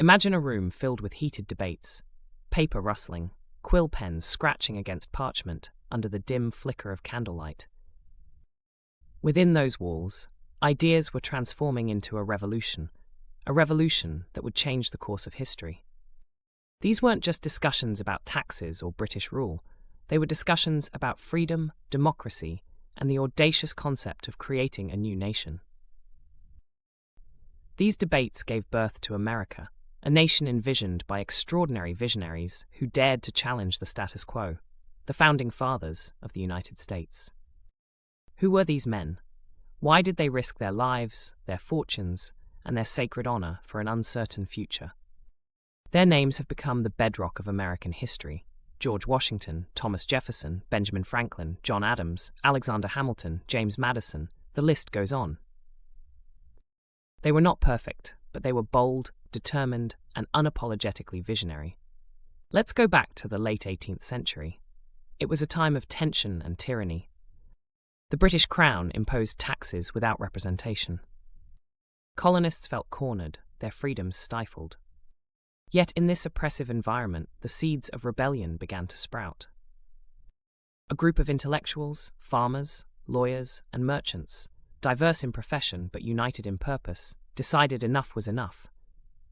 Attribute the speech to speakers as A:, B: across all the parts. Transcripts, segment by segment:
A: Imagine a room filled with heated debates, paper rustling, quill pens scratching against parchment under the dim flicker of candlelight. Within those walls, ideas were transforming into a revolution that would change the course of history. These weren't just discussions about taxes or British rule, they were discussions about freedom, democracy, and the audacious concept of creating a new nation. These debates gave birth to America, a nation envisioned by extraordinary visionaries who dared to challenge the status quo, the founding fathers of the United States. Who were these men? Why did they risk their lives, their fortunes, and their sacred honor for an uncertain future? Their names have become the bedrock of American history. George Washington, Thomas Jefferson, Benjamin Franklin, John Adams, Alexander Hamilton, James Madison, the list goes on. They were not perfect, but they were bold, determined, and unapologetically visionary. Let's go back to the late 18th century. It was a time of tension and tyranny. The British Crown imposed taxes without representation. Colonists felt cornered, their freedoms stifled. Yet in this oppressive environment, the seeds of rebellion began to sprout. A group of intellectuals, farmers, lawyers, and merchants, diverse in profession but united in purpose, decided enough was enough.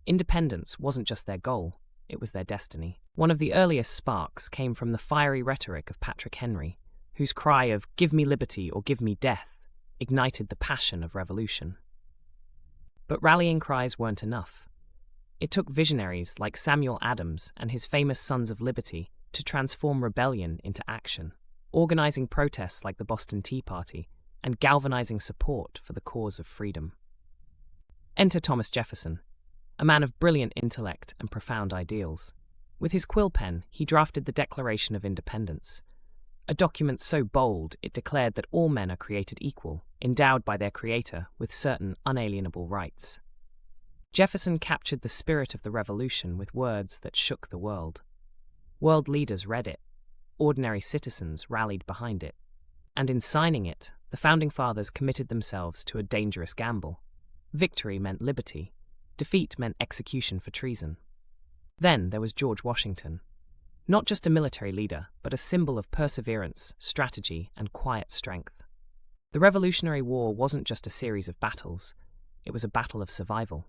A: Independence wasn't just their goal, it was their destiny. One of the earliest sparks came from the fiery rhetoric of Patrick Henry, whose cry of "Give me liberty or give me death" ignited the passion of revolution. But rallying cries weren't enough. It took visionaries like Samuel Adams and his famous Sons of Liberty to transform rebellion into action, organizing protests like the Boston Tea Party and galvanizing support for the cause of freedom. Enter Thomas Jefferson, a man of brilliant intellect and profound ideals. With his quill pen, he drafted the Declaration of Independence, a document so bold it declared that all men are created equal, endowed by their Creator with certain unalienable rights. Jefferson captured the spirit of the revolution with words that shook the world. World leaders read it, ordinary citizens rallied behind it, and in signing it, the Founding Fathers committed themselves to a dangerous gamble. Victory meant liberty, defeat meant execution for treason. Then there was George Washington, not just a military leader, but a symbol of perseverance, strategy, and quiet strength. The Revolutionary War wasn't just a series of battles, it was a battle of survival.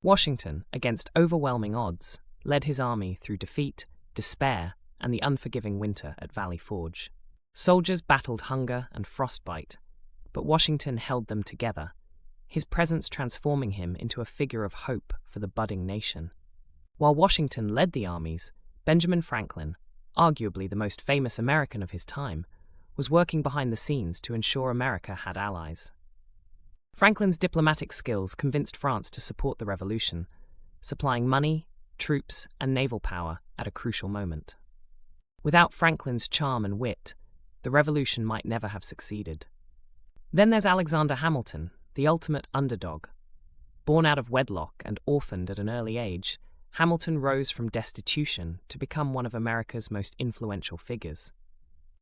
A: Washington, against overwhelming odds, led his army through defeat, despair, and the unforgiving winter at Valley Forge. Soldiers battled hunger and frostbite, but Washington held them together, his presence transforming him into a figure of hope for the budding nation. While Washington led the armies, Benjamin Franklin, arguably the most famous American of his time, was working behind the scenes to ensure America had allies. Franklin's diplomatic skills convinced France to support the revolution, supplying money, troops, and naval power at a crucial moment. Without Franklin's charm and wit, the revolution might never have succeeded. Then there's Alexander Hamilton, the ultimate underdog. Born out of wedlock and orphaned at an early age, Hamilton rose from destitution to become one of America's most influential figures.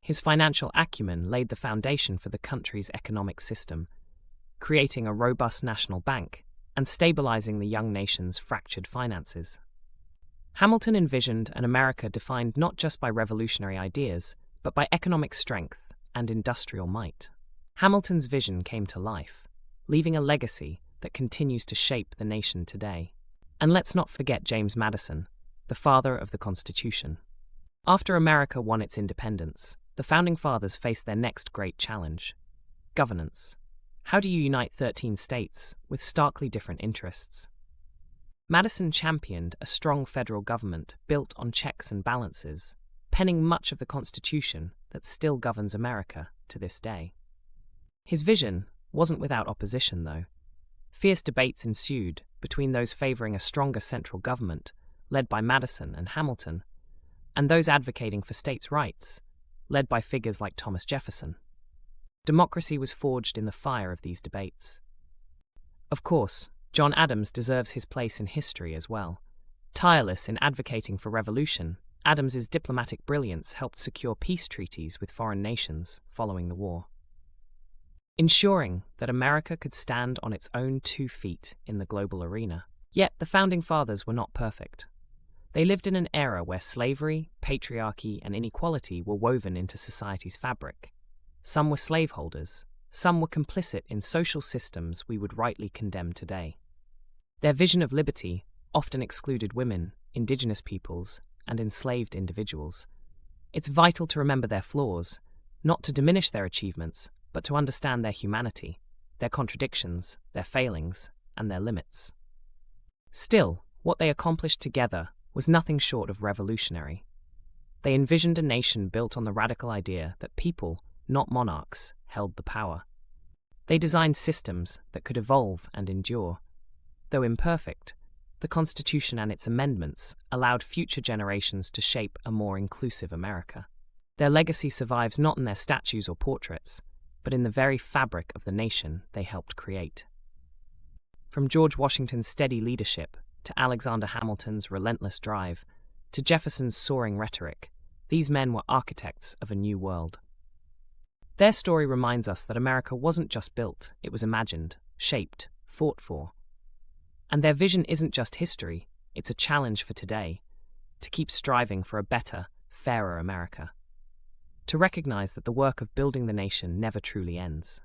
A: His financial acumen laid the foundation for the country's economic system, creating a robust national bank and stabilizing the young nation's fractured finances. Hamilton envisioned an America defined not just by revolutionary ideas, but by economic strength and industrial might. Hamilton's vision came to life, leaving a legacy that continues to shape the nation today. And let's not forget James Madison, the father of the Constitution. After America won its independence, the Founding Fathers faced their next great challenge: governance. How do you unite 13 states with starkly different interests? Madison championed a strong federal government built on checks and balances, penning much of the Constitution that still governs America to this day. His vision wasn't without opposition, though. Fierce debates ensued between those favoring a stronger central government, led by Madison and Hamilton, and those advocating for states' rights, led by figures like Thomas Jefferson. Democracy was forged in the fire of these debates. Of course, John Adams deserves his place in history as well. Tireless in advocating for revolution, Adams's diplomatic brilliance helped secure peace treaties with foreign nations following the war, ensuring that America could stand on its own 2 feet in the global arena. Yet the Founding Fathers were not perfect. They lived in an era where slavery, patriarchy, and inequality were woven into society's fabric. Some were slaveholders, some were complicit in social systems we would rightly condemn today. Their vision of liberty often excluded women, indigenous peoples, and enslaved individuals. It's vital to remember their flaws, not to diminish their achievements, but to understand their humanity, their contradictions, their failings, and their limits. Still, what they accomplished together was nothing short of revolutionary. They envisioned a nation built on the radical idea that people, not monarchs, held the power. They designed systems that could evolve and endure. Though imperfect, the Constitution and its amendments allowed future generations to shape a more inclusive America. Their legacy survives not in their statues or portraits, but in the very fabric of the nation they helped create. From George Washington's steady leadership, to Alexander Hamilton's relentless drive, to Jefferson's soaring rhetoric, these men were architects of a new world. Their story reminds us that America wasn't just built, it was imagined, shaped, fought for. And their vision isn't just history, it's a challenge for today, to keep striving for a better, fairer America. To recognize that the work of building the nation never truly ends.